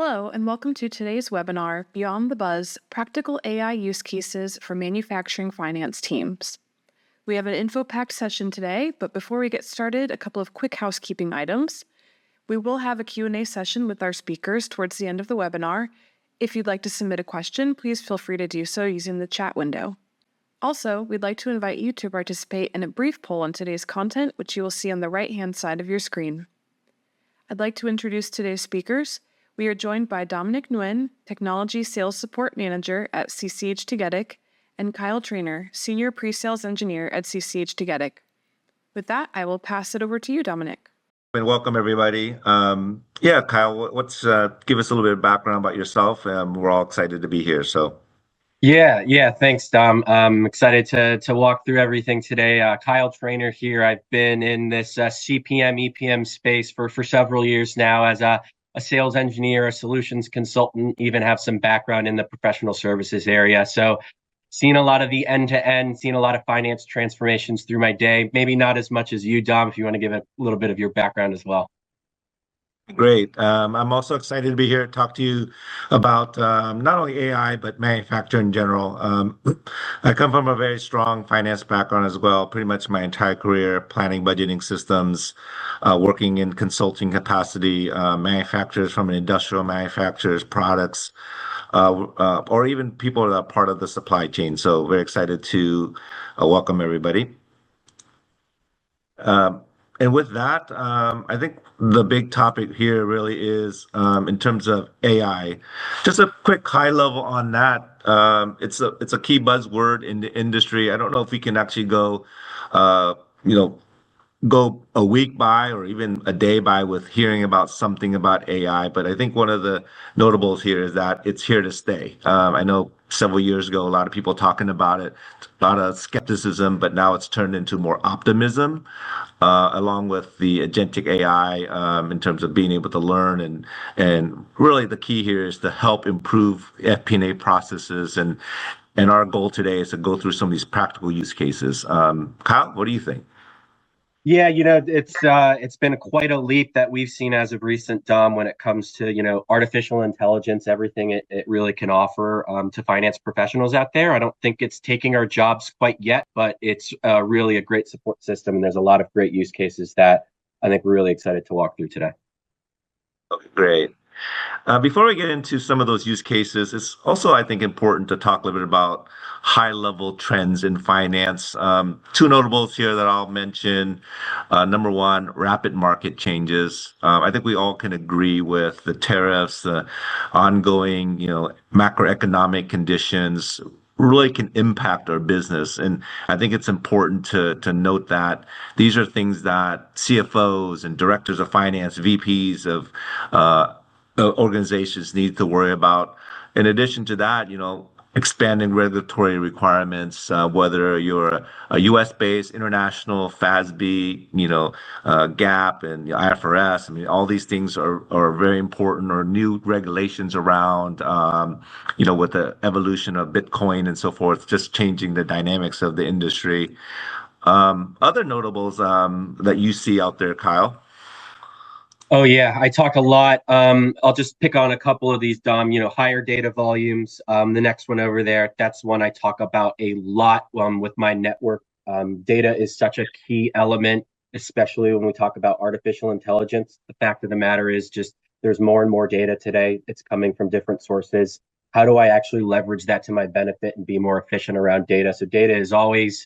Hello, and welcome to today's webinar, Beyond the Buzz, Practical AI Use Cases for Manufacturing Finance Teams. We have an info-packed session today, but before we get started, a couple of quick housekeeping items. We will have a Q&A session with our speakers towards the end of the webinar. If you'd like to submit a question, please feel free to do so using the chat window. Also, we'd like to invite you to participate in a brief poll on today's content, which you will see on the right-hand side of your screen. I'd like to introduce today's speakers. We are joined by Dominic Nguyen, Technology Sales Support Manager at CCH Tagetik, and Kyle Trainer, Senior Pre-Sales Engineer at CCH Tagetik. With that, I will pass it over to you, Dominic. And welcome, everybody. Kyle, let's give us a little bit of background about yourself. We're all excited to be here. Yeah. Thanks, Dom. I'm excited to walk through everything today. Kyle Trainer here. I've been in this CPM, EPM space for several years now as a sales engineer, a solutions consultant, even have some background in the professional services area. So seen a lot of the end-to-end, seen a lot of finance transformations through my day. Maybe not as much as you, Dom, if you want to give a little bit of your background as well. Great. I'm also excited to be here to talk to you about not only AI, but manufacturing in general. I come from a very strong finance background as well, pretty much my entire career, planning, budgeting systems, working in consulting capacity, manufacturers from an industrial manufacturers, products, or even people that are part of the supply chain. So very excited to welcome everybody. And with that, I think the big topic here really is in terms of AI. Just a quick high level on that. It's a key buzzword in the industry. I don't know if we can actually go a week by or even a day by with hearing about something about AI. But I think one of the notables here is that it's here to stay. I know several years ago, a lot of people talking about it, a lot of skepticism, but now it's turned into more optimism, along with the agentic AI in terms of being able to learn. And really the key here is to help improve FP&A processes. And our goal today is to go through some of these practical use cases. Kyle, what do you think? Yeah, it's been quite a leap that we've seen as of recent, Dom, when it comes to, artificial intelligence, everything it really can offer to finance professionals out there. I don't think it's taking our jobs quite yet, but it's really a great support system. And there's a lot of great use cases that I think we're really excited to walk through today. Okay, great. Before we get into some of those use cases, it's also, I think, important to talk a little bit about high-level trends in finance. Two notables here that I'll mention. Number one, rapid market changes. I think we all can agree with the tariffs, the ongoing, macroeconomic conditions really can impact our business. And I think it's important to note that these are things that CFOs and directors of finance, VPs of organizations need to worry about. In addition to that, expanding regulatory requirements, whether you're a U.S.-based, international, FASB, GAAP and IFRS. I mean, all these things are very important, or new regulations around, with the evolution of Bitcoin and so forth, just changing the dynamics of the industry. Other notables that you see out there, Kyle? Oh yeah, I talk a lot. I'll just pick on a couple of these, Dom. Higher data volumes. The next one over there, that's one I talk about a lot with my network. Data is such a key element, especially when we talk about artificial intelligence. The fact of the matter is just there's more and more data today. It's coming from different sources. How do I actually leverage that to my benefit and be more efficient around data? So data is always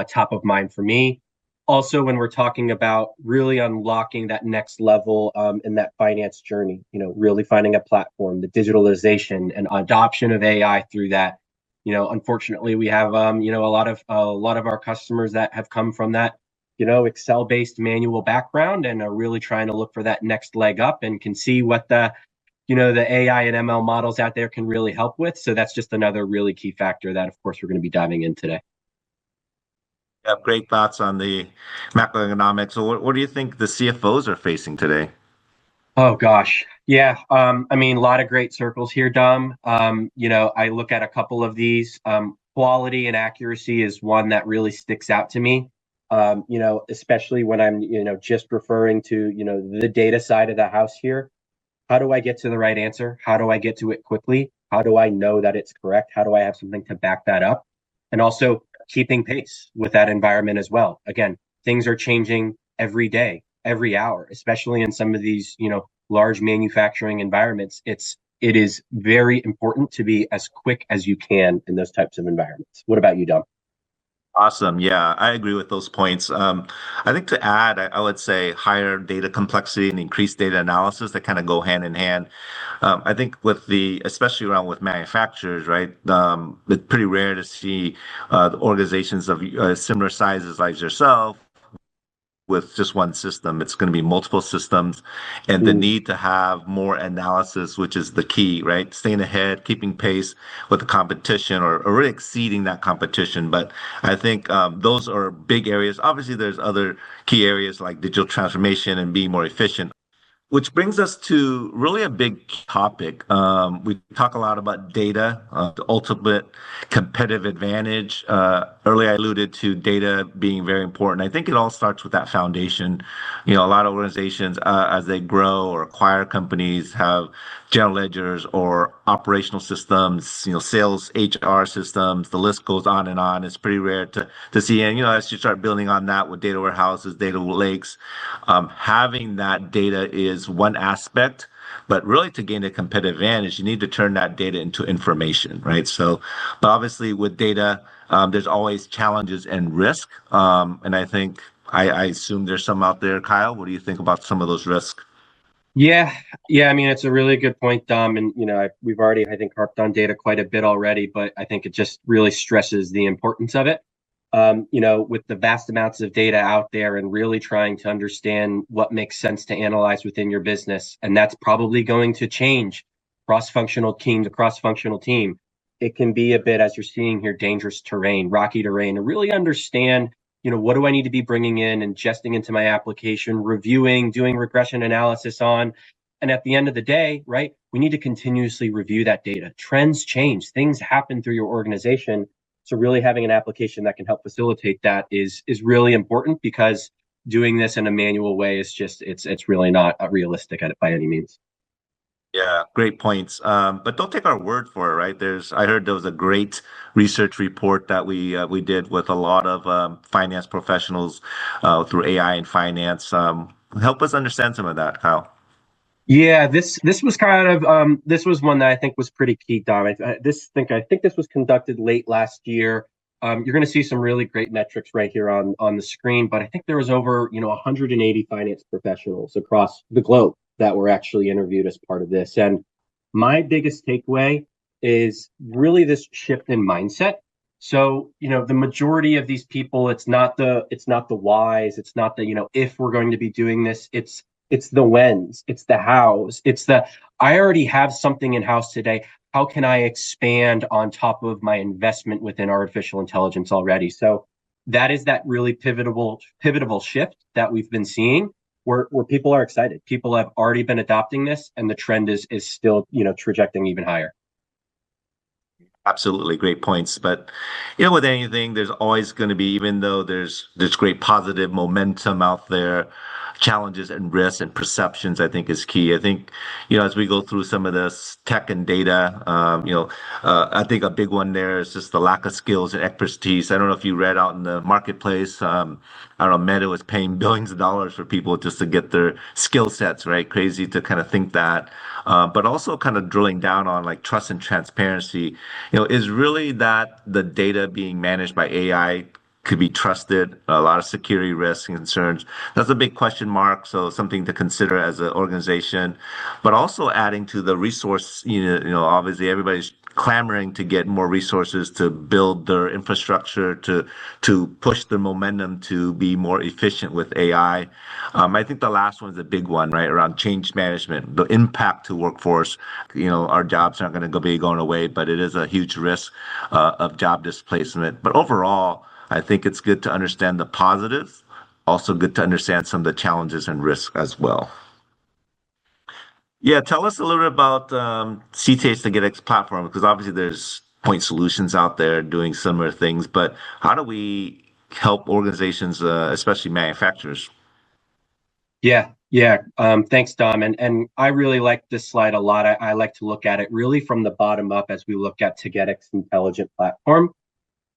top of mind for me. Also, when we're talking about really unlocking that next level in that finance journey, really finding a platform, the digitalization and adoption of AI through that. Unfortunately, we have a lot of our customers that have come from that Excel-based manual background and are really trying to look for that next leg up and can see what the AI and ML models out there can really help with. So that's just another really key factor that, of course, we're going to be diving in today. Yeah, great thoughts on the macroeconomics. So what do you think the CFOs are facing today? Oh gosh, yeah. A lot of great circles here, Dom. I look at a couple of these. Quality and accuracy is one that really sticks out to me. Especially when I'm just referring to the data side of the house here. How do I get to the right answer? How do I get to it quickly? How do I know that it's correct? How do I have something to back that up? And also keeping pace with that environment as well. Again, things are changing every day, every hour, especially in some of these, large manufacturing environments. It is very important to be as quick as you can in those types of environments. What about you, Dom? Awesome. Yeah, I agree with those points. I think to add, I would say higher data complexity and increased data analysis that kind of go hand in hand. I think with especially around with manufacturers, right? It's pretty rare to see the organizations of similar sizes like yourself with just one system. It's going to be multiple systems and the Mm. need to have more analysis, which is the key, right? Staying ahead, keeping pace with the competition or really exceeding that competition. But I think those are big areas. Obviously, there's other key areas like digital transformation and being more efficient. Which brings us to really a big topic. We talk a lot about data, the ultimate competitive advantage. Earlier, I alluded to data being very important. I think it all starts with that foundation. A lot of organizations, as they grow or acquire companies, have general ledgers or operational systems, sales, HR systems. The list goes on and on. It's pretty rare to see. And as you start building on that with data warehouses, data lakes, having that data is one aspect, but really to gain a competitive advantage, you need to turn that data into information, right? So, but obviously with data, there's always challenges and risk. And I think I assume there's some out there. Kyle, what do you think about some of those risks? Yeah, yeah. I mean, it's a really good point, Dom. And we've already, I think, harped on data quite a bit already, but I think it just really stresses the importance of it. With the vast amounts of data out there and really trying to understand what makes sense to analyze within your business, and that's probably going to change cross-functional team to cross-functional team. It can be a bit, as you're seeing here, dangerous terrain, rocky terrain, and really understand what do I need to be bringing in, ingesting into my application, reviewing, doing regression analysis on. And at the end of the day, right, we need to continuously review that data. Trends change, things happen through your organization. So really having an application that can help facilitate that is really important, because doing this in a manual way is just it's really not realistic by any means. Yeah, great points. But don't take our word for it, right? I heard there was a great research report that we did with a lot of finance professionals through AI and finance. Help us understand some of that, Kyle. Yeah, this was kind of this was one that I think was pretty key, Dom. I think this was conducted late last year. You're going to see some really great metrics right here on the screen, but I think there was over 180 finance professionals across the globe that were actually interviewed as part of this. And my biggest takeaway is really this shift in mindset. So, the majority of these people, it's not the whys, it's not the, if we're going to be doing this, it's the whens, it's the hows, I already have something in house today. How can I expand on top of my investment within artificial intelligence already? So that is that really pivotal shift that we've been seeing, where people are excited. People have already been adopting this, and the trend is still, trajecting even higher. Absolutely great points. But with anything, there's always going to be, even though there's great positive momentum out there, challenges and risks and perceptions, I think is key. I think, as we go through some of this tech and data, I think a big one there is just the lack of skills and expertise. I don't know if you read out in the marketplace, I don't know, Meta was paying billions of dollars for people just to get their skill sets, right? Crazy to kind of think that. But also kind of drilling down on like trust and transparency, is really that the data being managed by AI could be trusted, a lot of security risks and concerns. That's a big question mark. So something to consider as an organization, but also adding to the resource, obviously everybody's clamoring to get more resources to build their infrastructure, to push the momentum to be more efficient with AI. I think the last one's a big one, right? Around change management, the impact to workforce. Our jobs aren't going to be going away, but it is a huge risk of job displacement. But overall, I think it's good to understand the positives, also good to understand some of the challenges and risks as well. Yeah, tell us a little bit about CTA's to get X platform, because obviously there's point solutions out there doing similar things, but how do we help organizations, especially manufacturers? Yeah, Yeah, thanks, Dom. And I really like this slide a lot. I like to look at it really from the bottom up as we look at Tagetik's intelligent platform,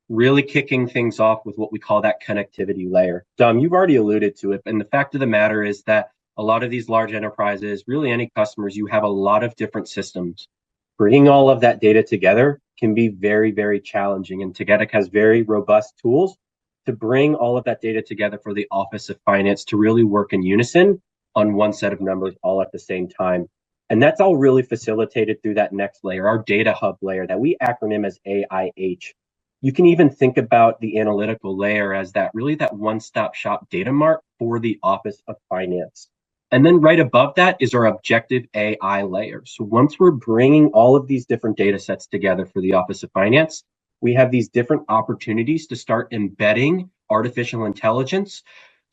really kicking things off with what we call that connectivity layer. Dom, you've already alluded to it, and the fact of the matter is that a lot of these large enterprises, really any customers, you have a lot of different systems. Bringing all of that data together can be very, very challenging, and Tagetik has very robust tools to bring all of that data together for the Office of Finance to really work in unison on one set of numbers all at the same time. And that's all really facilitated through that next layer, our data hub layer that we acronym as AIH. You can even think about the analytical layer as that really that one-stop shop data mart for the Office of Finance. And then right above that is our objective AI layer. So once we're bringing all of these different data sets together for the Office of Finance, we have these different opportunities to start embedding artificial intelligence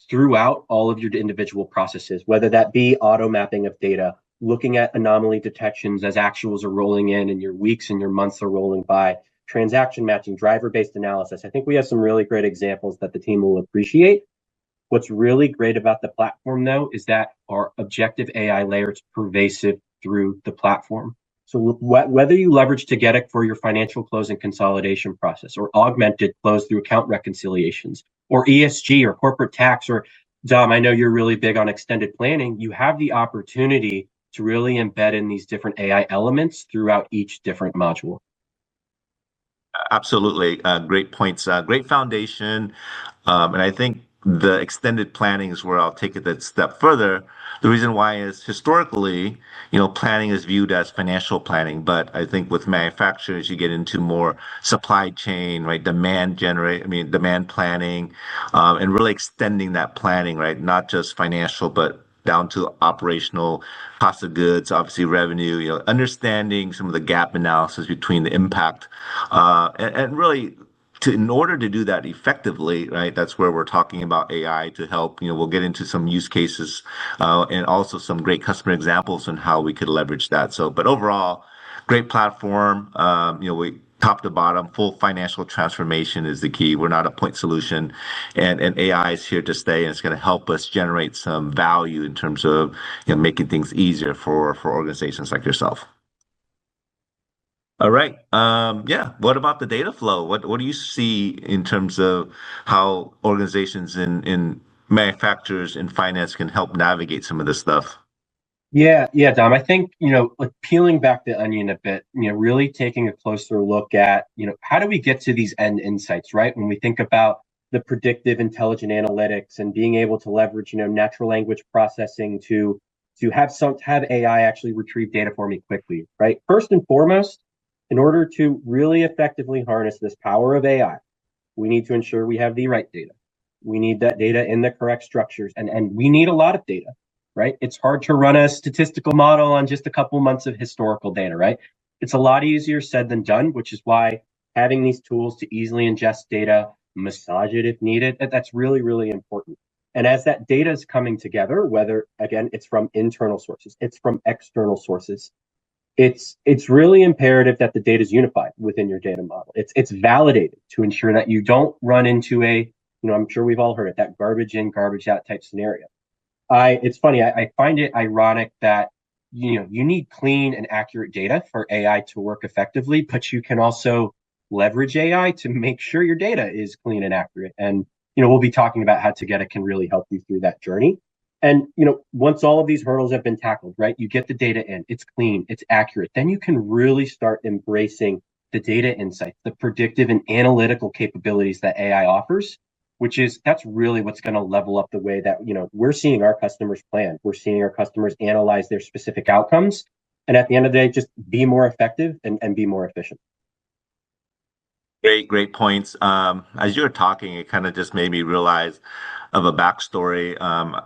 throughout all of your individual processes, whether that be auto mapping of data, looking at anomaly detections as actuals are rolling in and your weeks and your months are rolling by, transaction matching, driver-based analysis. I think we have some really great examples that the team will appreciate. What's really great about the platform, though, is that our objective AI layer is pervasive through the platform. So whether you leverage Tagetik for your financial close and consolidation process, or augmented close through account reconciliations, or ESG or corporate tax, or Dom, I know you're really big on extended planning, you have the opportunity to really embed in these different AI elements throughout each different module. Absolutely. Great points. Great foundation. And I think the extended planning is where I'll take it that step further. The reason why is historically, planning is viewed as financial planning, but I think with manufacturers, you get into more supply chain, right? Demand planning, and really extending that planning, right? Not just financial, but down to operational cost of goods, obviously revenue, understanding some of the gap analysis between the impact, and really in order to do that effectively, right, that's where we're talking about AI to help. We'll get into some use cases and also some great customer examples on how we could leverage that. But overall, great platform. We top to bottom, full financial transformation is the key. We're not a point solution, and AI is here to stay, and it's going to help us generate some value in terms of making things easier for organizations like yourself. All right. Yeah. What about the data flow? What do you see in terms of how organizations in manufacturers and finance can help navigate some of this stuff? Yeah, Dom. I think, like peeling back the onion a bit, really taking a closer look at, how do we get to these end insights, right? When we think about the predictive intelligent analytics and being able to leverage, natural language processing to have AI actually retrieve data for me quickly, right? First and foremost, in order to really effectively harness this power of AI, we need to ensure we have the right data. We need that data in the correct structures, and we need a lot of data, right? It's hard to run a statistical model on just a couple months of historical data, right? It's a lot easier said than done, which is why having these tools to easily ingest data, massage it if needed, that's really, really important. And as that data is coming together, whether, again, it's from internal sources, it's from external sources, it's really imperative that the data is unified within your data model. It's validated to ensure that you don't run into I'm sure we've all heard it, that garbage in, garbage out type scenario. It's funny, I find it ironic that you need clean and accurate data for AI to work effectively, but you can also leverage AI to make sure your data is clean and accurate. And we'll be talking about how Tagetik can really help you through that journey. And once all of these hurdles have been tackled, right, you get the data in, it's clean, it's accurate, then you can really start embracing the data insights, the predictive and analytical capabilities that AI offers, that's really what's going to level up the way that we're seeing our customers plan. We're seeing our customers analyze their specific outcomes, and at the end of the day, just be more effective and be more efficient. Great points. As you were talking, it kind of just made me realize of a backstory.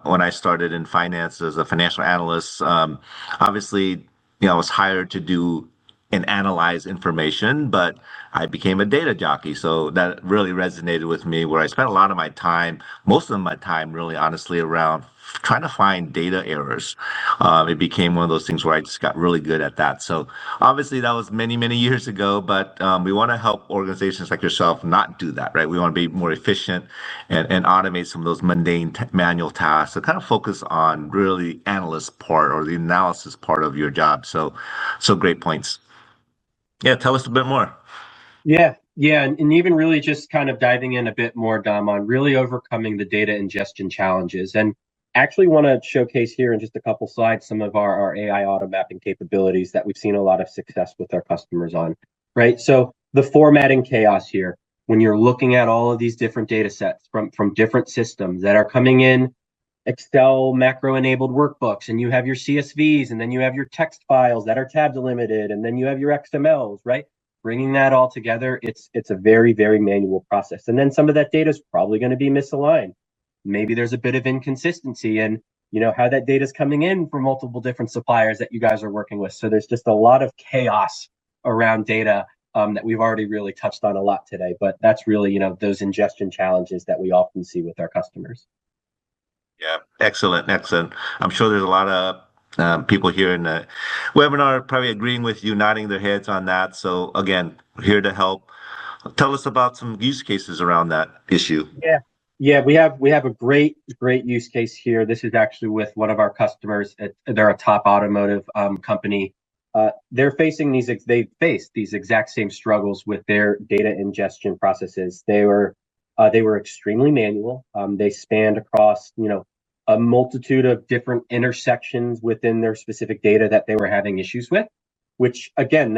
When I started in finance as a financial analyst, obviously, I was hired to do and analyze information, but I became a data jockey. So that really resonated with me, where I spent a lot of my time, most of my time really honestly around trying to find data errors. It became one of those things where I just got really good at that. So obviously that was many, many years ago, but we want to help organizations like yourself not do that, right? We want to be more efficient and automate some of those mundane manual tasks. So kind of focus on really analyst part or the analysis part of your job. So great points. Yeah, tell us a bit more. Yeah, and even really just kind of diving in a bit more, Dom, on really overcoming the data ingestion challenges. And actually want to showcase here in just a couple slides some of our AI auto mapping capabilities that we've seen a lot of success with our customers on, right? So the formatting chaos here, when you're looking at all of these different data sets from different systems that are coming in, Excel macro-enabled workbooks, and you have your CSVs, and then you have your text files that are tab delimited, and then you have your XMLs, right? Bringing that all together, it's a very, very manual process. And then some of that data is probably going to be misaligned. Maybe there's a bit of inconsistency in, how that data is coming in from multiple different suppliers that you guys are working with. So there's just a lot of chaos around data that we've already really touched on a lot today. But that's really, those ingestion challenges that we often see with our customers. Yeah, excellent, excellent. I'm sure there's a lot of people here in the webinar probably agreeing with you, nodding their heads on that. So again, here to help. Tell us about some use cases around that issue. Yeah, we have a great use case here. This is actually with one of our customers. They're a top automotive company. They faced these exact same struggles with their data ingestion processes. They were extremely manual. They spanned across a multitude of different intersections within their specific data that they were having issues with. Which again,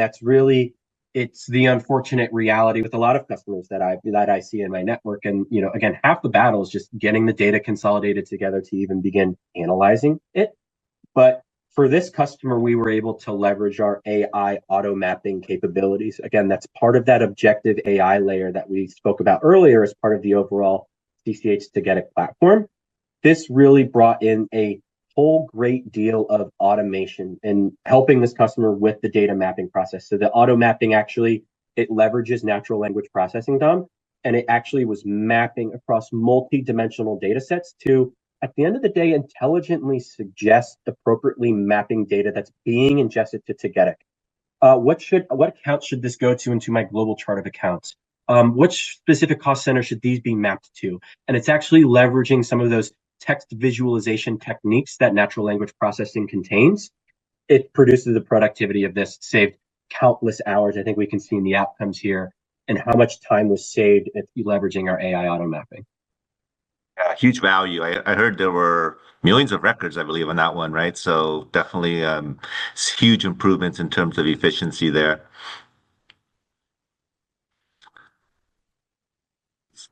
it's the unfortunate reality with a lot of customers that I see in my network. And again, half the battle is just getting the data consolidated together to even begin analyzing it. But for this customer, we were able to leverage our AI auto mapping capabilities. Again, that's part of that objective AI layer that we spoke about earlier as part of the overall CCH Tagetik platform. This really brought in a whole great deal of automation and helping this customer with the data mapping process. So the auto mapping it leverages natural language processing, Dom, and it actually was mapping across multi-dimensional data sets to, at the end of the day, intelligently suggest appropriately mapping data that's being ingested to Tagetik. What account should this go to into my global chart of accounts? Which specific cost center should these be mapped to? And it's actually leveraging some of those text visualization techniques that natural language processing contains. It produces the productivity of this, saved countless hours. I think we can see in the outcomes here and how much time was saved if you leveraging our AI auto mapping. Yeah, huge value. I heard there were millions of records, I believe, on that one, right? So definitely huge improvements in terms of efficiency there.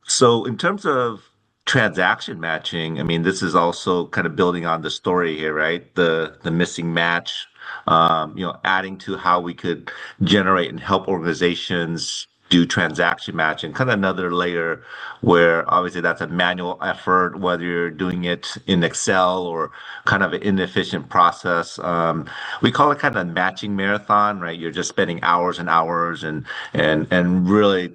So in terms of transaction matching, I mean, this is also kind of building on the story here, right? The missing match, adding to how we could generate and help organizations do transaction matching, kind of another layer where obviously that's a manual effort, whether you're doing it in Excel or kind of an inefficient process. We call it kind of a matching marathon, right? You're just spending hours and hours and really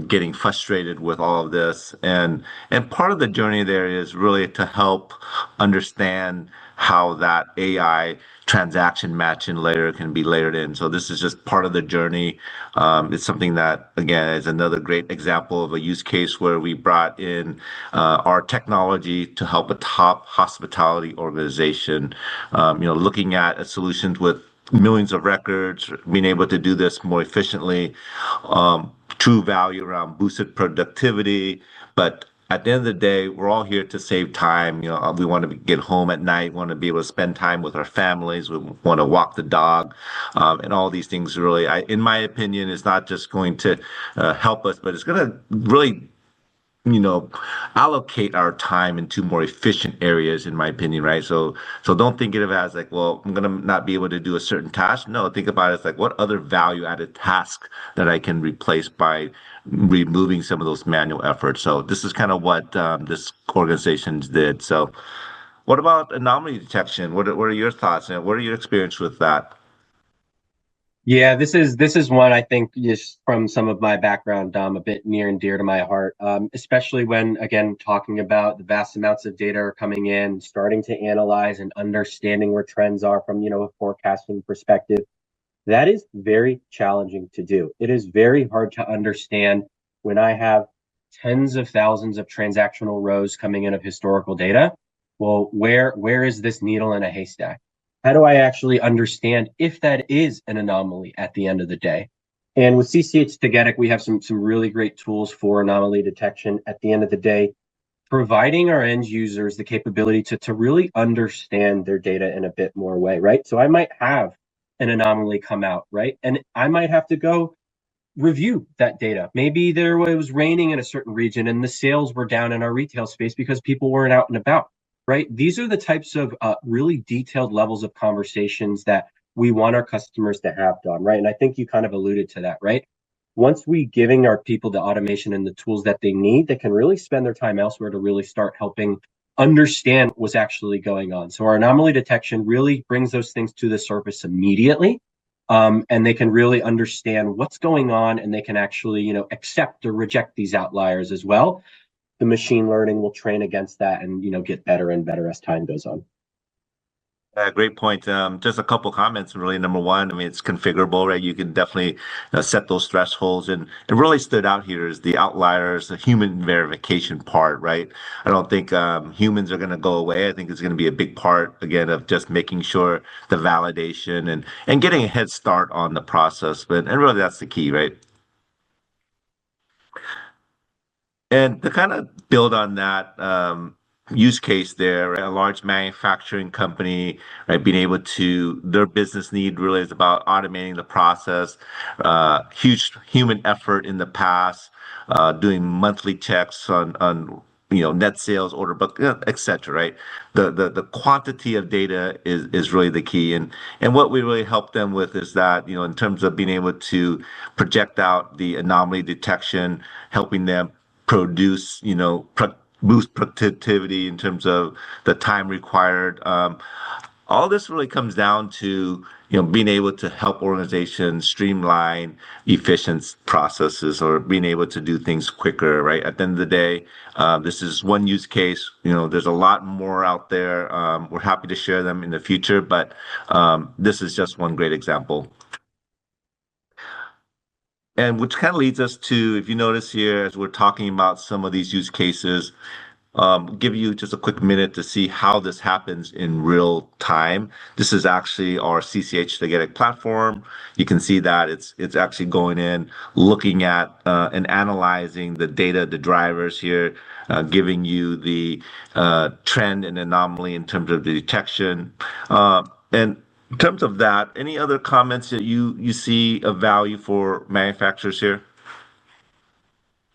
getting frustrated with all of this. And part of the journey there is really to help understand how that AI transaction matching layer can be layered in. So this is just part of the journey. It's something that, again, is another great example of a use case where we brought in our technology to help a top hospitality organization, looking at solutions with millions of records, being able to do this more efficiently, true value around boosted productivity. But at the end of the day, we're all here to save time. We want to get home at night, want to be able to spend time with our families. We want to walk the dog, and all these things really, in my opinion, is not just going to help us, but it's going to really allocate our time into more efficient areas, in my opinion, right? So don't think of it as like, well, I'm gonna not be able to do a certain task. No, think about it as like, what other value-added task that I can replace by removing some of those manual efforts. So this is kind of what this organization did. So what about anomaly detection? What are your thoughts and what are your experience with that? Yeah, this is one I think just from some of my background, Dom, a bit near and dear to my heart, especially when, again, talking about the vast amounts of data are coming in, starting to analyze and understanding where trends are from, a forecasting perspective. That is very challenging to do. It is very hard to understand when I have tens of thousands of transactional rows coming in of historical data. Well, where is this needle in a haystack? How do I actually understand if that is an anomaly at the end of the day? And with CCH Tagetik, we have some really great tools for anomaly detection. At the end of the day, providing our end users the capability to really understand their data in a bit more way, right? So I might have an anomaly come out, right? And I might have to go review that data. Maybe it was raining in a certain region and the sales were down in our retail space because people weren't out and about, right? These are the types of really detailed levels of conversations that we want our customers to have, Don, right? And I think you kind of alluded to that, right? Once we giving our people the automation and the tools that they need, they can really spend their time elsewhere to really start helping understand what's actually going on. So our anomaly detection really brings those things to the surface immediately, and they can really understand what's going on, and they can actually, accept or reject these outliers as well. The machine learning will train against that and, get better and better as time goes on. Great point. Just a couple comments, really. Number one, I mean, it's configurable, right? You can definitely set those thresholds. And it really stood out here is the outliers, the human verification part, right? I don't think humans are going to go away. I think it's going to be a big part, again, of just making sure the validation and getting a head start on the process. And really, that's the key, right? And to kind of build on that use case there, right, a large manufacturing company, right, being able to, their business need really is about automating the process, huge human effort in the past, doing monthly checks on net sales, order book, et cetera, right? The quantity of data is really the key. And what we really help them with is that, in terms of being able to project out the anomaly detection, helping them produce, boost productivity in terms of the time required. All this really comes down to being able to help organizations streamline efficient processes or being able to do things quicker. Right at the end of the day, this is one use case. There's a lot more out there. We're happy to share them in the future, but this is just one great example. And which kind of leads us to, if you notice here, as we're talking about some of these use cases, give you just a quick minute to see how this happens in real time. This is actually our CCH Tagetik platform. You can see that it's actually going in, looking at and analyzing the data, the drivers here, giving you the trend and anomaly in terms of the detection. And in terms of that, any other comments that you see of value for manufacturers here?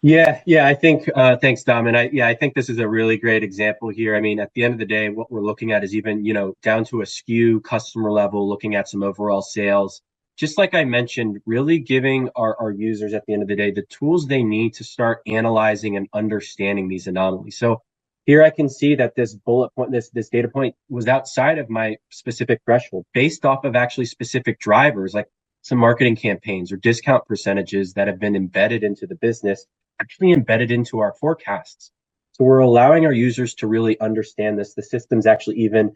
Yeah, I think thanks, Dom. And I think this is a really great example here. I mean, at the end of the day, what we're looking at is even, down to a SKU customer level, looking at some overall sales. Just like I mentioned, really giving our users at the end of the day the tools they need to start analyzing and understanding these anomalies. So here I can see that this bullet point, this data point was outside of my specific threshold based off of actually specific drivers, like some marketing campaigns or discount percentages that have been embedded into the business, actually embedded into our forecasts. So we're allowing our users to really understand this. The system's actually even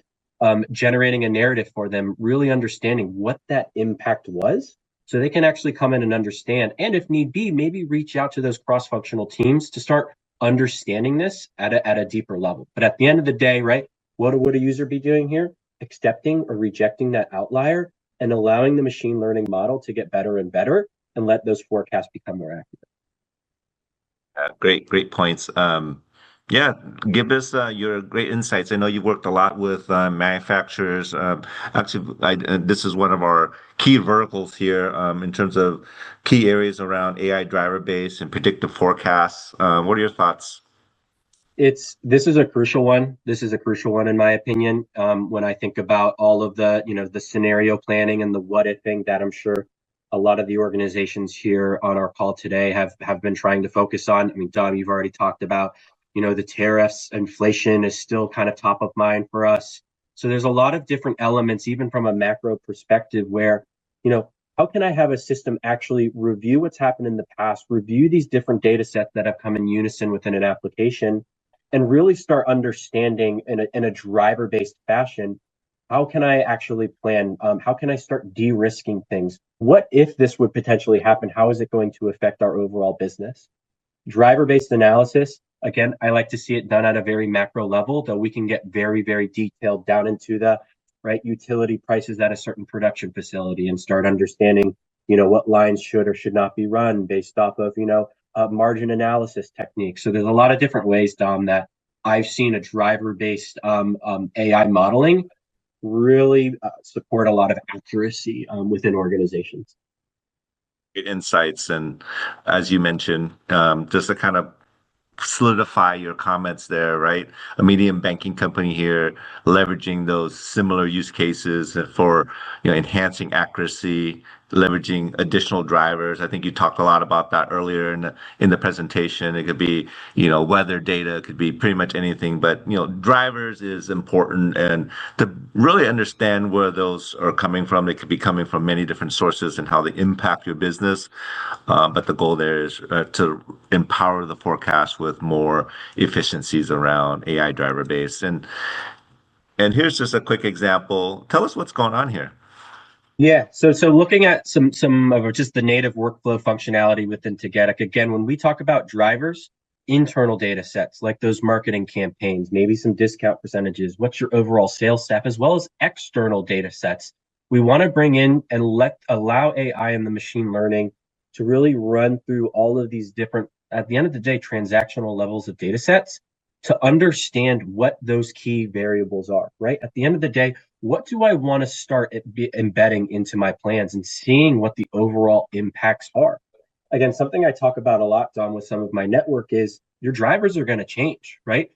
generating a narrative for them, really understanding what that impact was. So they can actually come in and understand, and if need be, maybe reach out to those cross-functional teams to start understanding this at a deeper level. But at the end of the day, right, what would a user be doing here? Accepting or rejecting that outlier and allowing the machine learning model to get better and better and let those forecasts become more accurate. Great points. Yeah, give us your great insights. I know you've worked a lot with manufacturers. Actually, this is one of our key verticals here in terms of key areas around AI driver base and predictive forecasts. What are your thoughts? This is a crucial one. This is a crucial one in my opinion. When I think about all of the, the scenario planning and the what ifing that I'm sure a lot of the organizations here on our call today have been trying to focus on. I mean, Dom, you've already talked about, the tariffs, inflation is still kind of top of mind for us. So there's a lot of different elements, even from a macro perspective, where, how can I have a system actually review what's happened in the past, review these different data sets that have come in unison within an application, and really start understanding in a driver-based fashion, how can I actually plan? How can I start de-risking things? What if this would potentially happen? How is it going to affect our overall business? Driver-based analysis, again, I like to see it done at a very macro level, though we can get very, very detailed down into the right utility prices at a certain production facility and start understanding, what lines should or should not be run based off of, margin analysis techniques. So there's a lot of different ways, Dom, that I've seen a driver-based AI modeling really support a lot of accuracy within organizations. Insights, and as you mentioned, just to kind of solidify your comments there, right? A medium banking company here leveraging those similar use cases for, enhancing accuracy, leveraging additional drivers. I think you talked a lot about that earlier in the presentation. It could be, weather data, it could be pretty much anything, but drivers is important, and to really understand where those are coming from. They could be coming from many different sources and how they impact your business. But the goal there is to empower the forecast with more efficiencies around AI driver base. And here's just a quick example. Tell us what's going on here. Yeah, so looking at some of just the native workflow functionality within Tagetik. Again, when we talk about drivers, internal data sets like those marketing campaigns, maybe some discount percentages, what's your overall sales staff, as well as external data sets. We want to bring in and allow AI and the machine learning to really run through all of these different, at the end of the day, transactional levels of data sets to understand what those key variables are, right? At the end of the day, what do I want to start embedding into my plans and seeing what the overall impacts are? Again, something I talk about a lot, Dom, with some of my network is your drivers are going to change, right?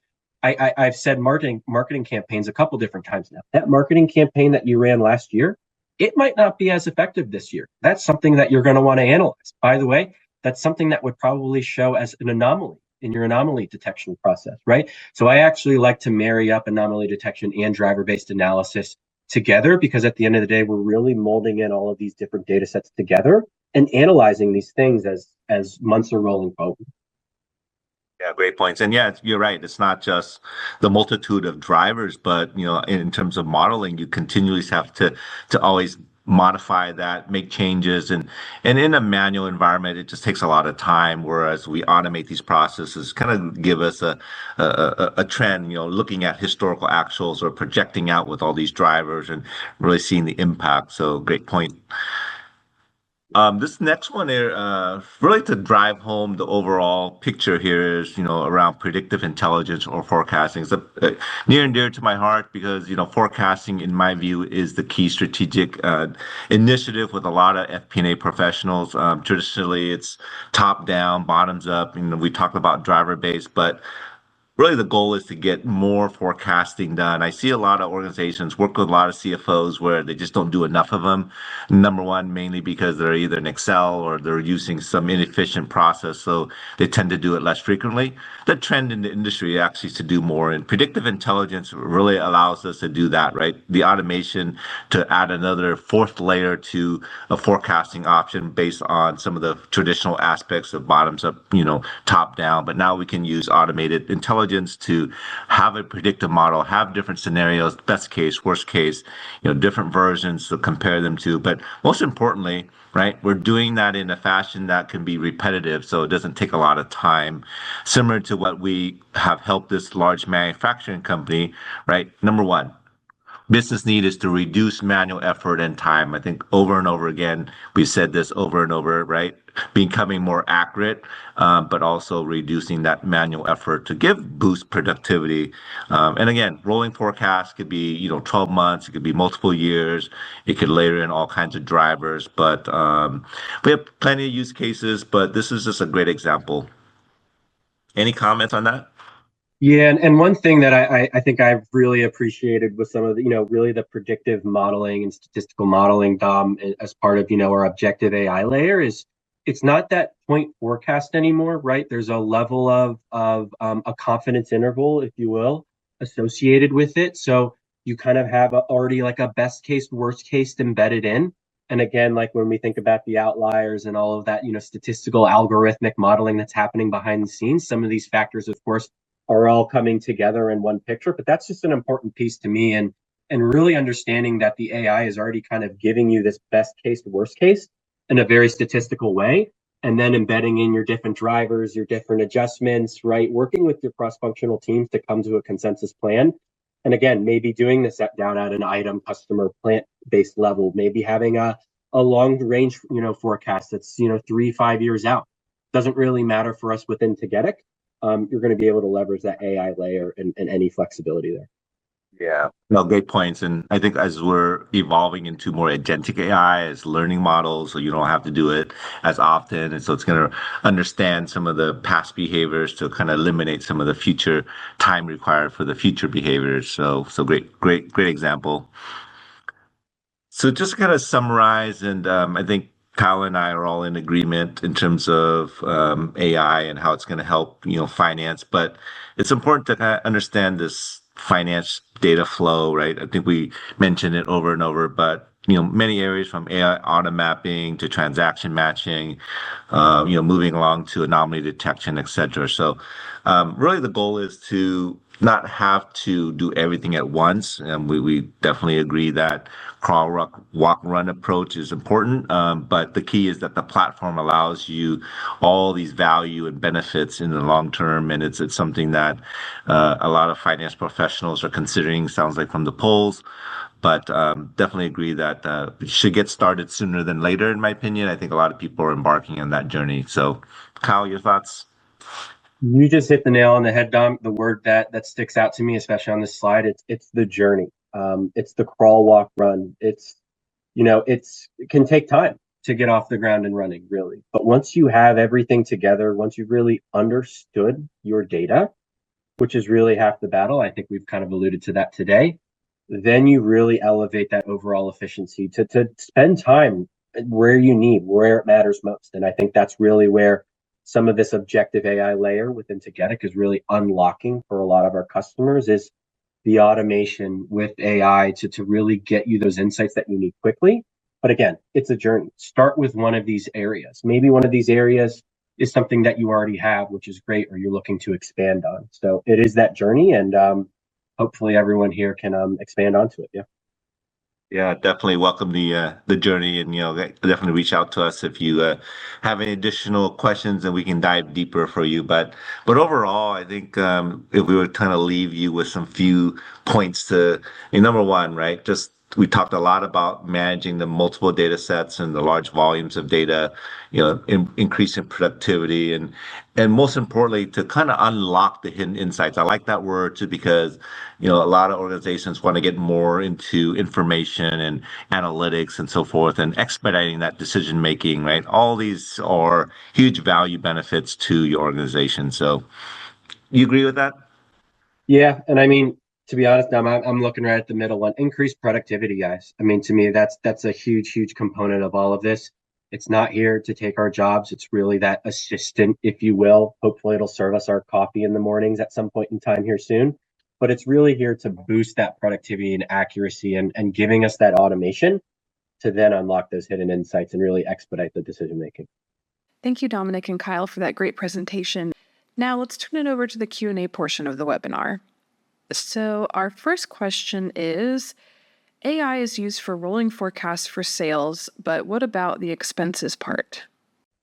I've said marketing campaigns a couple different times now. That marketing campaign that you ran last year, it might not be as effective this year. That's something that you're going to want to analyze. By the way, that's something that would probably show as an anomaly in your anomaly detection process, right? So I actually like to marry up anomaly detection and driver-based analysis together, because at the end of the day, we're really molding in all of these different data sets together and analyzing these things as months are rolling forward. Yeah, great points. And yeah, you're right. It's not just the multitude of drivers, but in terms of modeling, you continually have to always modify that, make changes, and in a manual environment, it just takes a lot of time. Whereas we automate these processes, kind of give us a trend. Looking at historical actuals or projecting out with all these drivers and really seeing the impact. So great point. This next one here, really to drive home the overall picture here is, around predictive intelligence or forecasting. It's near and dear to my heart because, forecasting, in my view, is the key strategic initiative with a lot of FP&A professionals. Traditionally, it's top down, bottoms up. We talk about driver base, but really the goal is to get more forecasting done. I see a lot of organizations work with a lot of CFOs where they just don't do enough of them. Number one, mainly because they're either in Excel or they're using some inefficient process, so they tend to do it less frequently. The trend in the industry actually is to do more, and predictive intelligence really allows us to do that, right? The automation to add another fourth layer to a forecasting option based on some of the traditional aspects of bottoms up, top down. But now we can use automated intelligence to have a predictive model, have different scenarios, best case, worst case, different versions to compare them to. But most importantly, right, we're doing that in a fashion that can be repetitive, so it doesn't take a lot of time. Similar to what we have helped this large manufacturing company, right? Number one, business need is to reduce manual effort and time. I think over and over again, we've said this over and over, right? Becoming more accurate, but also reducing that manual effort to boost productivity. And again, rolling forecast could be, 12 months, it could be multiple years, it could layer in all kinds of drivers, but we have plenty of use cases, but this is just a great example. Any comments on that? Yeah, and one thing that I think I've really appreciated with some of the, really the predictive modeling and statistical modeling, Dom, as part of, our objective AI layer is it's not that point forecast anymore, right? There's a level of a confidence interval, if you will, associated with it. So you kind of have already like a best case, worst case embedded in. And again, like when we think about the outliers and all of that, statistical algorithmic modeling that's happening behind the scenes, some of these factors, of course, are all coming together in one picture. But that's just an important piece to me, and really understanding that the AI is already kind of giving you this best case, worst case in a very statistical way, and then embedding in your different drivers, your different adjustments, right? Working with your cross-functional teams to come to a consensus plan. And again, maybe doing this down at an item, customer, plant-based level, maybe having a long range, forecast that's, 3-5 years out. Doesn't really matter for us within Tagetik. You're going to be able to leverage that AI layer and any flexibility there. Yeah, no, great points. And I think as we're evolving into more agentic AI as learning models, so you don't have to do it as often. And so it's going to understand some of the past behaviors to kind of eliminate some of the future time required for the future behaviors. So great example. So just to kind of summarize, and I think Kyle and I are all in agreement in terms of AI and how it's going to help, finance. But it's important to kind of understand this finance data flow, right? I think we mentioned it over and over, but many areas from AI auto mapping to transaction matching, moving along to anomaly detection, et cetera. So really the goal is to not have to do everything at once. And we definitely agree that crawl, walk, run approach is important. But the key is that the platform allows you all these value and benefits in the long term. And it's something that a lot of finance professionals are considering, sounds like from the polls. But definitely agree that it should get started sooner than later, in my opinion. I think a lot of people are embarking on that journey. So, Kyle, your thoughts? You just hit the nail on the head, Dom. The word that sticks out to me, especially on this slide, it's the journey. It's the crawl, walk, run. It can take time to get off the ground and running, really. But once you have everything together, once you've really understood your data, which is really half the battle, I think we've kind of alluded to that today, then you really elevate that overall efficiency to spend time where it matters most. And I think that's really where some of this objective AI layer within Tagetik is really unlocking for a lot of our customers, is the automation with AI to really get you those insights that you need quickly. But again, it's a journey. Start with one of these areas. Maybe one of these areas is something that you already have, which is great, or you're looking to expand on. So it is that journey, and hopefully everyone here can expand onto it. Yeah. Yeah, definitely welcome the journey, and definitely reach out to us if you have any additional questions, and we can dive deeper for you. But overall, I think if we were trying to leave you with some few points number one, right? Just we talked a lot about managing the multiple data sets and the large volumes of data, increasing productivity, and most importantly, to kind of unlock the hidden insights. I like that word too, because a lot of organizations want to get more into information and analytics and so forth, and expediting that decision making, right? All these are huge value benefits to your organization. So you agree with that? Yeah, and I mean, to be honest, I'm looking right at the middle one. Increased productivity, guys. I mean, to me, that's a huge component of all of this. It's not here to take our jobs. It's really that assistant, if you will. Hopefully, it'll serve us our coffee in the mornings at some point in time here soon. But it's really here to boost that productivity and accuracy, and giving us that automation to then unlock those hidden insights and really expedite the decision making. Thank you, Dominic and Kyle, for that great presentation. Now let's turn it over to the Q&A portion of the webinar. So our first question is, AI is used for rolling forecasts for sales, but what about the expenses part?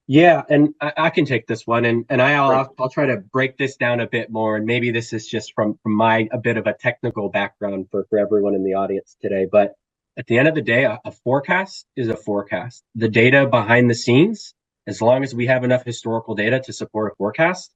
Yeah, and I can take this one, and I'll try to break this down a bit more, and maybe this is just from my a bit of a technical background for everyone in the audience today. But at the end of the day, a forecast is a forecast. The data behind the scenes, as long as we have enough historical data to support a forecast,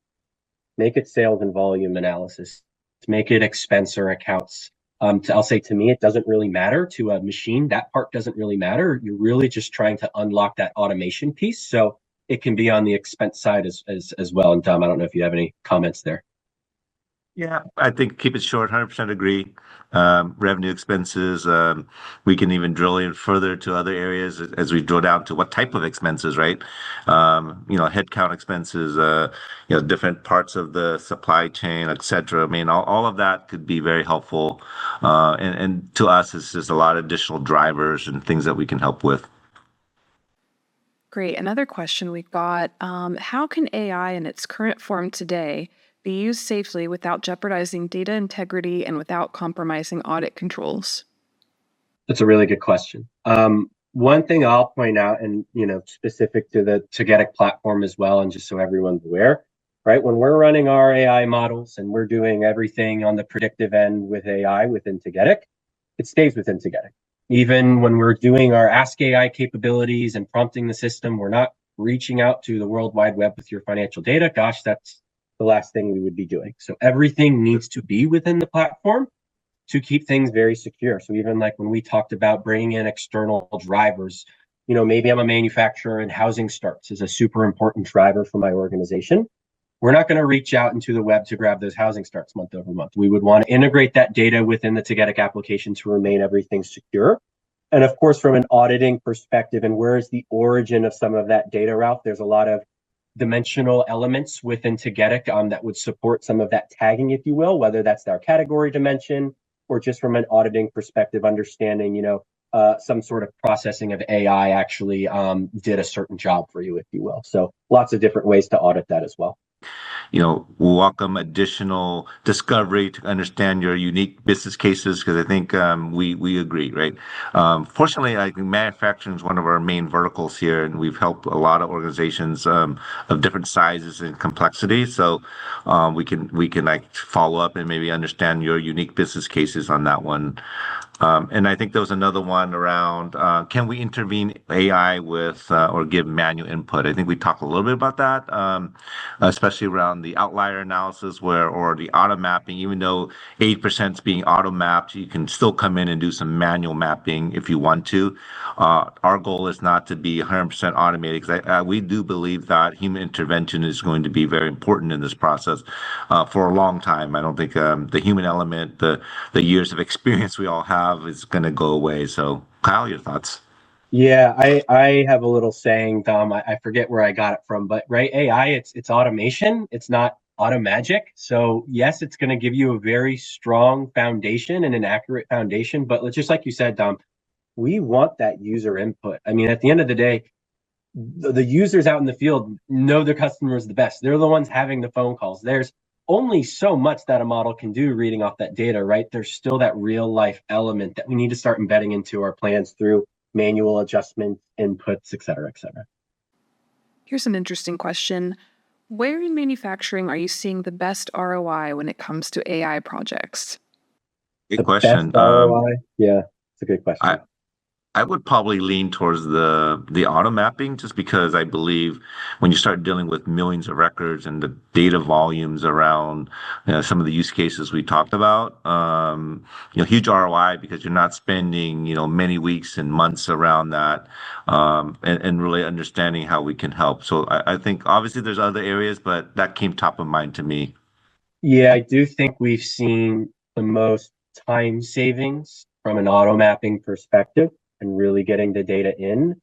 make it sales and volume analysis, make it expense or accounts. I'll say, to me, it doesn't really matter. To a machine, that part doesn't really matter. You're really just trying to unlock that automation piece. So it can be on the expense side as well. And Dom, I don't know if you have any comments there. Yeah, I think keep it short, 100% agree. Revenue expenses, we can even drill in further to other areas as we drill down to what type of expenses, right? Headcount expenses, different parts of the supply chain, et cetera. I mean, all of that could be very helpful. And to us, it's just a lot of additional drivers and things that we can help with. Great. Another question we got, how can AI in its current form today be used safely without jeopardizing data integrity and without compromising audit controls? That's a really good question. One thing I'll point out, and specific to the Tagetic platform as well, and just so everyone's aware, right? When we're running our AI models and we're doing everything on the predictive end with AI within Tagetic, it stays within Tagetic. Even when we're doing our Ask AI capabilities and prompting the system, we're not reaching out to the World Wide Web with your financial data. Gosh, that's the last thing we would be doing. So everything needs to be within the platform to keep things very secure. So even like when we talked about bringing in external drivers, maybe I'm a manufacturer and housing starts is a super important driver for my organization. We're not going to reach out into the web to grab those housing starts month over month. We would want to integrate that data within the Tagetic application to remain everything secure. And of course, from an auditing perspective, and where is the origin of some of that data, Ralph, there's a lot of dimensional elements within Tagetic that would support some of that tagging, if you will, whether that's our category dimension or just from an auditing perspective, understanding, some sort of processing of AI actually did a certain job for you, if you will. So lots of different ways to audit that as well. Welcome additional discovery to understand your unique business cases because I think we agree, right? Fortunately, I think manufacturing is one of our main verticals here, and we've helped a lot of organizations of different sizes and complexity. So we can like follow up and maybe understand your unique business cases on that one. And I think there was another one around can we intervene AI with or give manual input? I think we talked a little bit about that, especially around the outlier analysis or the auto mapping. Even though 8% is being auto mapped, you can still come in and do some manual mapping if you want to. Our goal is not to be 100% automated because we do believe that human intervention is going to be very important in this process for a long time. I don't think the human element, the years of experience we all have is going to go away. So, Kyle, your thoughts? Yeah, I have a little saying, Dom. I forget where I got it from, but right, AI, it's automation. It's not auto magic. So yes, it's going to give you a very strong foundation and an accurate foundation. But just like you said, Dom, we want that user input. I mean, at the end of the day, the users out in the field know their customers the best. They're the ones having the phone calls. There's only so much that a model can do reading off that data, right? There's still that real life element that we need to start embedding into our plans through manual adjustments, inputs, et cetera, et cetera. Here's an interesting question. Where in manufacturing are you seeing the best ROI when it comes to AI projects? Good question. Best ROI? Yeah, it's a good question. I would probably lean towards the auto mapping just because I believe when you start dealing with millions of records and the data volumes around some of the use cases we talked about, huge ROI because you're not spending many weeks and months around that and really understanding how we can help. So I think obviously there's other areas, but that came top of mind to me. Yeah, I do think we've seen the most time savings from an auto mapping perspective and really getting the data in,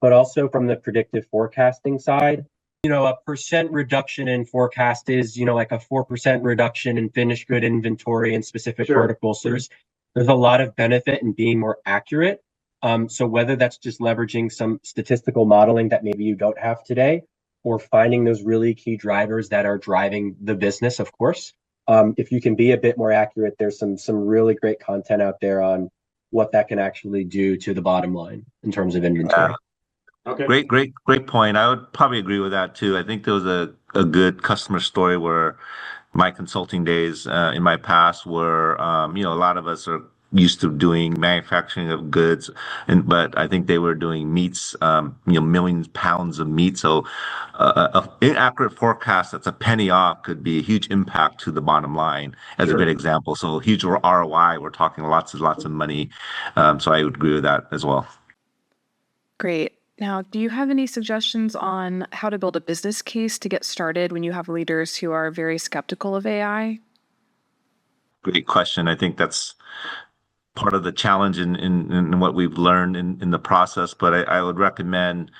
but also from the predictive forecasting side. A percent reduction in forecast is, like a 4% reduction in finished good inventory in specific verticals. So there's a lot of benefit in being more accurate. So whether that's just leveraging some statistical modeling that maybe you don't have today, or finding those really key drivers that are driving the business, of course. If you can be a bit more accurate, there's some really great content out there on what that can actually do to the bottom line in terms of inventory. Okay. Great point. I would probably agree with that too. I think there was a good customer story where my consulting days in my past were, a lot of us are used to doing manufacturing of goods, but I think they were doing meats, millions of pounds of meat. So an inaccurate forecast that's a penny off could be a huge impact to the bottom line as a good example. So huge ROI, we're talking lots and lots of money. So I would agree with that as well. Great. Now, do you have any suggestions on how to build a business case to get started when you have leaders who are very skeptical of AI? Great question. I think that's part of the challenge in what we've learned in the process. But I would recommend,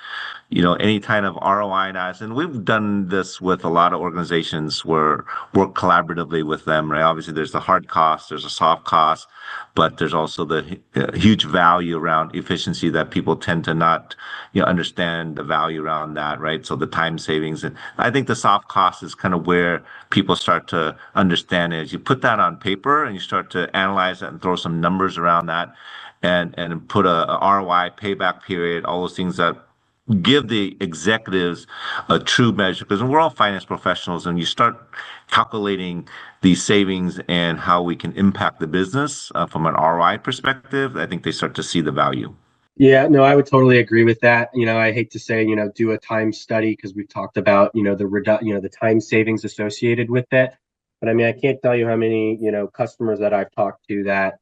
any kind of ROI analysis. And we've done this with a lot of organizations where work collaboratively with them, right? Obviously, there's the hard cost, there's a soft cost, but there's also the huge value around efficiency that people tend to not, understand the value around that, right? So the time savings. And I think the soft cost is kind of where people start to understand it. As you put that on paper and you start to analyze that and throw some numbers around that and put a ROI payback period, all those things that give the executives a true measure, because we're all finance professionals, and you start calculating these savings and how we can impact the business from an ROI perspective, I think they start to see the value. Yeah, no, I would totally agree with that. I hate to say, do a time study because we've talked about, the time savings associated with that. But I mean, I can't tell you how many, customers that I've talked to that,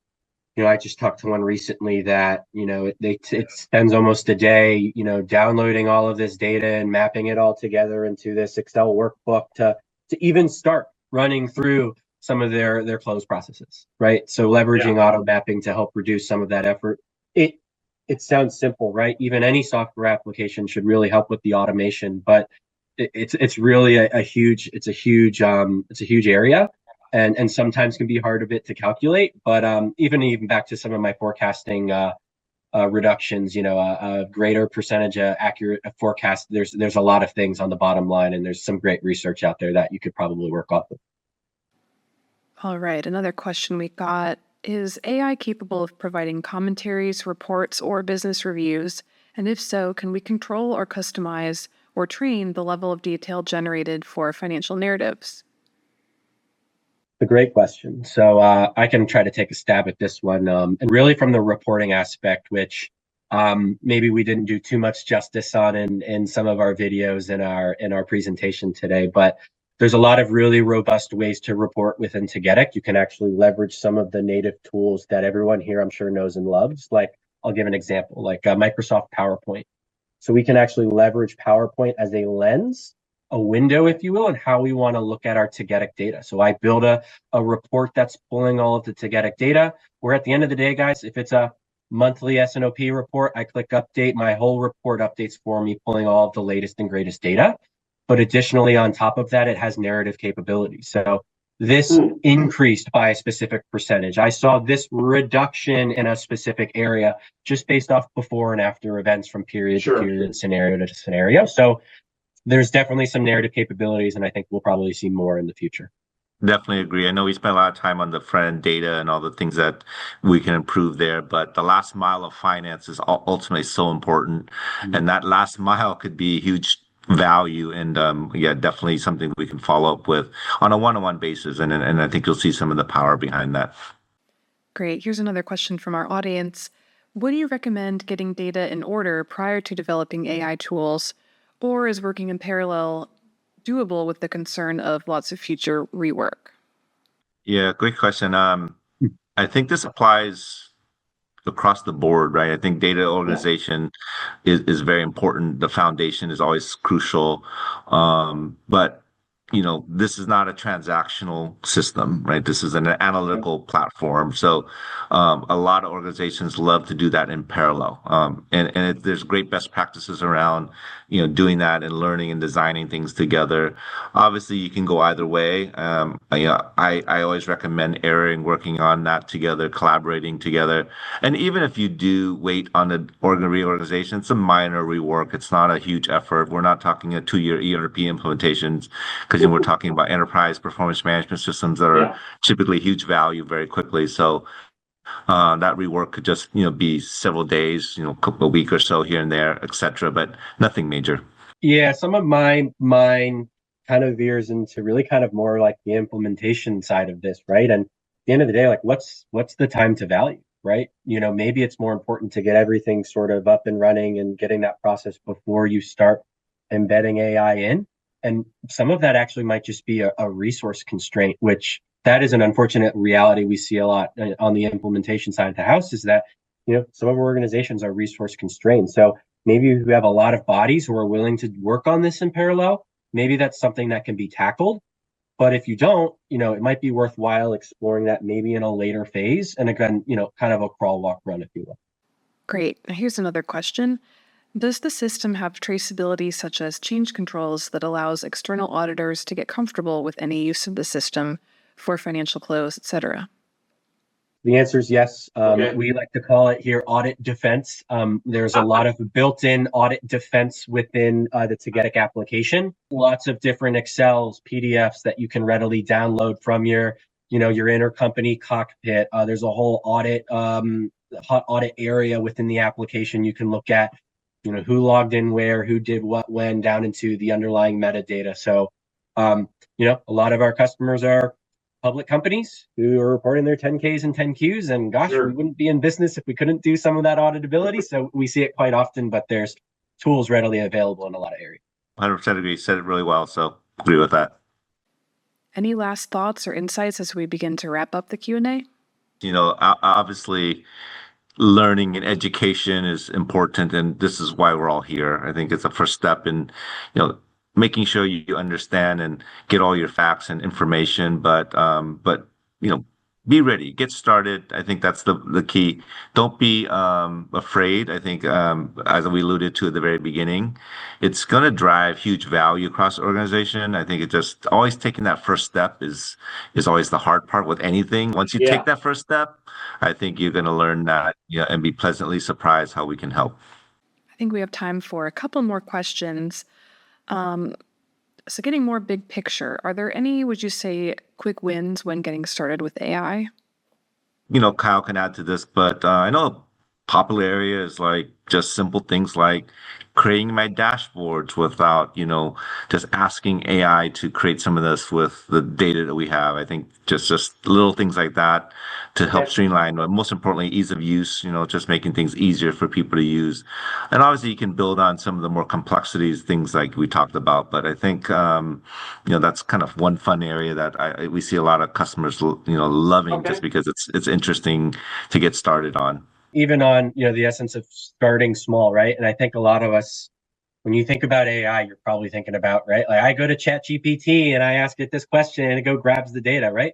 I just talked to one recently that, it spends almost a day, downloading all of this data and mapping it all together into this Excel workbook to even start running through some of their close processes, right? So leveraging auto mapping to help reduce some of that effort. It sounds simple, right? Even any software application should really help with the automation, but it's really a huge area. And sometimes can be hard a bit to calculate, but even back to some of my forecasting reductions, a greater percentage accurate forecast. There's a lot of things on the bottom line, and there's some great research out there that you could probably work off of. All right, another question we got: is AI capable of providing commentaries, reports, or business reviews? And if so, can we control or customize or train the level of detail generated for financial narratives? A great question. So I can try to take a stab at this one, and really from the reporting aspect, which maybe we didn't do too much justice on in some of our videos in our presentation today. But there's a lot of really robust ways to report within Tagetik. You can actually leverage some of the native tools that everyone here I'm sure knows and loves. Like, I'll give an example, like Microsoft PowerPoint. So we can actually leverage PowerPoint as a lens, a window, if you will, and how we want to look at our Tagetik data. So I build a report that's pulling all of the Tagetik data, where at the end of the day, guys, if it's a monthly S&OP report, I click update, my whole report updates for me, pulling all of the latest and greatest data. But additionally, on top of that, it has narrative capability. So this increased by a specific percentage. I saw this reduction in a specific area just based off before and after events from period to period, scenario to scenario. So there's definitely some narrative capabilities, and I think we'll probably see more in the future. Definitely agree. I know we spent a lot of time on the front end data and all the things that we can improve there, but the last mile of finance is ultimately so important. And that last mile could be huge value, and definitely something we can follow up with on a one-on-one basis, and I think you'll see some of the power behind that. Great. Here's another question from our audience: would you recommend getting data in order prior to developing AI tools, or is working in parallel doable with the concern of lots of future rework? Yeah, great question. I think this applies across the board, right? I think data organization is very important. The foundation is always crucial. But this is not a transactional system, right? This is an analytical platform. So a lot of organizations love to do that in parallel. There's great best practices around, doing that and learning and designing things together. Obviously, you can go either way. I always recommend working on that together, collaborating together. And even if you do wait on the reorganization, it's a minor rework. It's not a huge effort. We're not talking a 2-year ERP implementations, because we're talking about enterprise performance management systems that are typically huge value very quickly. So that rework could just be several days, a week or so here and there, etc., but nothing major. Yeah, some of mine kind of veers into really kind of more like the implementation side of this, right? And at the end of the day, like what's the time to value, right? Maybe it's more important to get everything sort of up and running and getting that process before you start embedding AI in. And some of that actually might just be a resource constraint, which that is an unfortunate reality we see a lot on the implementation side of the house, is that, some of our organizations are resource constrained. So maybe if we have a lot of bodies who are willing to work on this in parallel, maybe that's something that can be tackled. But if you don't, it might be worthwhile exploring that maybe in a later phase. And again, kind of a crawl, walk, run, if you will. Great. Now here's another question. Does the system have traceability such as change controls that allows external auditors to get comfortable with any use of the system for financial close, etc.? The answer is yes. We like to call it here audit defense. There's a lot of built-in audit defense within the Tagetik application. Lots of different Excels, PDFs that you can readily download from your intercompany cockpit. There's a whole hot audit area within the application. You can look at, who logged in where, who did what when, down into the underlying metadata. So, a lot of our customers are public companies who are reporting their 10Ks and 10Qs, and gosh, we wouldn't be in business if we couldn't do some of that auditability. So we see it quite often, but there's tools readily available in a lot of areas. 100% agree. You said it really well, so agree with that. Any last thoughts or insights as we begin to wrap up the Q&A? Obviously, learning and education is important, and this is why we're all here. I think it's a first step in, making sure you understand and get all your facts and information, but be ready, get started. I think that's the key. Don't be afraid. I think as we alluded to at the very beginning, it's going to drive huge value across the organization. I think it just always taking that first step is always the hard part with anything. Once you take that first step, I think you're going to learn that and be pleasantly surprised how we can help. I think we have time for a couple more questions. So getting more big picture, are there any, would you say, quick wins when getting started with AI? Kyle can add to this, but I know popular areas like just simple things like creating my dashboards without, just asking AI to create some of this with the data that we have. I think just little things like that to help streamline, but most importantly, ease of use, just making things easier for people to use. And obviously you can build on some of the more complexities, things like we talked about. But I think, that's kind of one fun area that we see a lot of customers, loving just because it's interesting to get started on. Even on, the essence of starting small, right? And I think a lot of us, when you think about AI, you're probably thinking about, right? Like I go to ChatGPT and I ask it this question and it grabs the data, right?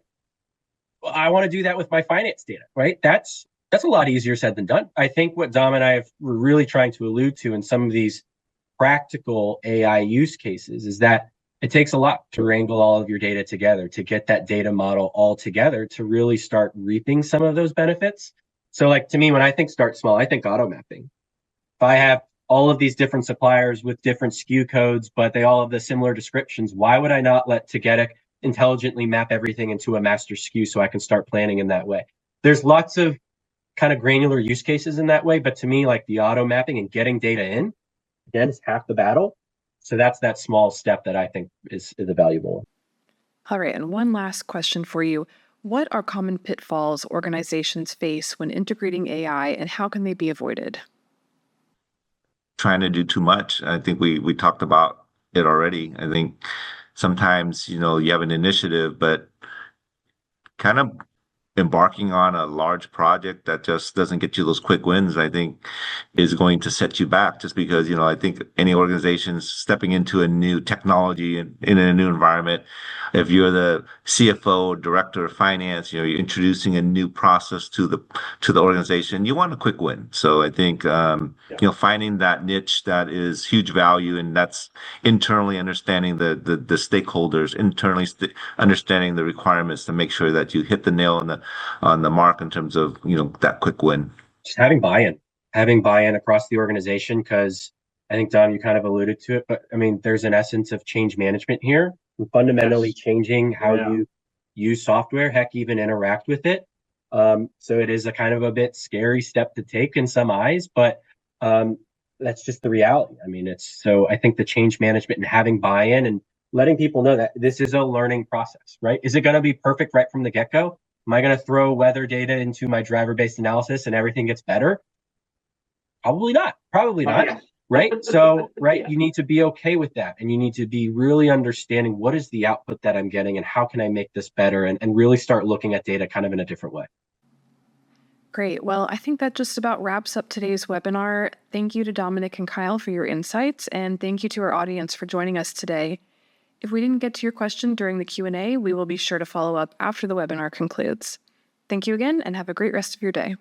Well, I want to do that with my finance data, right? That's a lot easier said than done. I think what Dom and I were really trying to allude to in some of these practical AI use cases is that it takes a lot to wrangle all of your data together, to get that data model all together, to really start reaping some of those benefits. So like to me, when I think start small, I think auto mapping. If I have all of these different suppliers with different SKU codes, but they all have the similar descriptions, why would I not let Tagetik intelligently map everything into a master SKU so I can start planning in that way? There's lots of kind of granular use cases in that way, but to me, like the auto mapping and getting data in, again, is half the battle. So that's that small step that I think is a valuable one. All right, and one last question for you. What are common pitfalls organizations face when integrating AI, and how can they be avoided? Trying to do too much. I think we talked about it already. I think sometimes, you have an initiative, but kind of embarking on a large project that just doesn't get you those quick wins, I think is going to set you back just because, I think any organization stepping into a new technology and in a new environment, if you're the CFO, director of finance, you're introducing a new process to the organization, you want a quick win. So I think, finding that niche that is huge value, and that's internally understanding the stakeholders, internally understanding the requirements to make sure that you hit the nail on the mark in terms of, that quick win. Just having buy-in across the organization, because I think, Dom, you kind of alluded to it, but I mean, there's an essence of change management here, fundamentally changing how you use software, heck, even interact with it. So it is a kind of a bit scary step to take in some eyes, but that's just the reality. I mean, so I think the change management and having buy-in and letting people know that this is a learning process, right? Is it going to be perfect right from the get-go? Am I going to throw weather data into my driver-based analysis and everything gets better? Probably not. Right? So, right, you need to be okay with that. And you need to be really understanding what is the output that I'm getting and how can I make this better, and really start looking at data kind of in a different way. Great. Well, I think that just about wraps up today's webinar. Thank you to Dominic and Kyle for your insights, and thank you to our audience for joining us today. If we didn't get to your question during the Q&A, we will be sure to follow up after the webinar concludes. Thank you again, and have a great rest of your day.